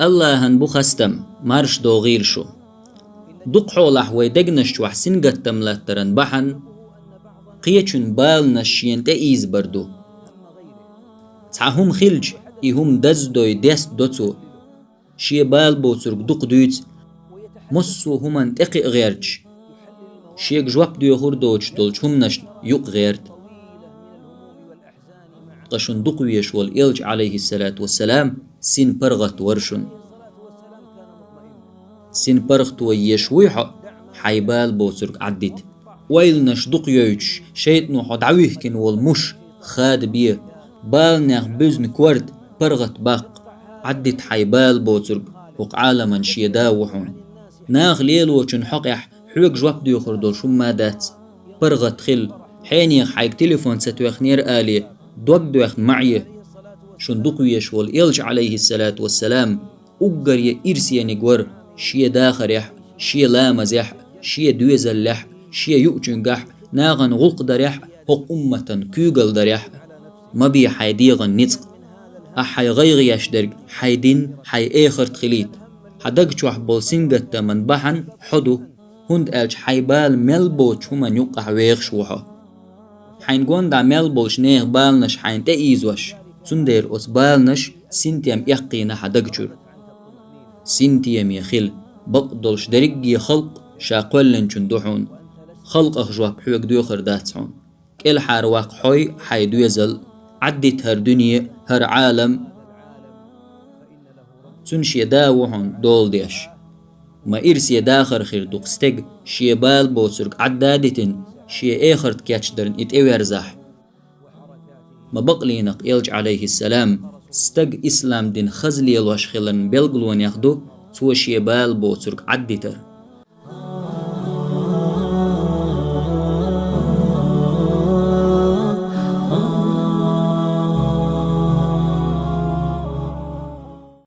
الله هن بخستم مارش دوغيل شو دق حولح ويدقنش وحسن قتم لترن بحن قيتشن بال نشين تأيز بردو تعهم خلج إهم دزدوي دست دوتو شي بال بوترك دق دويت مصو همان تقي غيرج شيك جواب ديو خردوش دولش هم نشت يق غيرت قشن دقويش والإلج عليه الصلاة والسلام سين برغت ورشن سين برغت ويشويح حيبال بوترك عدت ويل نشدق يوش شيط نوحد عويهكن والمش خاد بيه بال ناخ بزن كورد برغت باق عدت حيبال بوترك وق عالما شيدا وحون ناخ ليل وچن حقيح حوك جواب ديو خردول شو ما دات برغت خل حينيخ حيك تليفون ستوخ نير آلي دوب دوخ معي شندق ويشول إلج عليه الصلاة والسلام أقر يإرسي نقور شي داخر يح شي لامز يح شي دوزل يح شي يؤجن قح ناغن غلق دريح هق أمة كوغل دريح ما بي حيديغن نتق أحي غيغي يشدرق حيدين حي آخر تخليت حدق شوح بولسنجت من بحن حدو هند ألج حيبال ملبوش هما نيقح ويغ شوحا حين قوان دا ملبوش نيغ بالنش حين تأيزوش سندير أس بالنش سنتيم يقينا حدقشور سنتيم يخل بقدلش درقي خلق شاقولن چندوحون خلق أخجواب حوك دوخر داتسون كل حارواق حوي حيدو يزل عدت هر دنيا هر عالم سنشي داوحون دول ديش ما إرسي داخر خير دوقستيق شيبال بوسرق عدادتن شي آخر تكاتشدرن اتويرزح ما بقلينق إلج عليه السلام استق إسلام دين خزلي الوشخلن بلغلون ياخدو تو شيبال بوسرق عدتر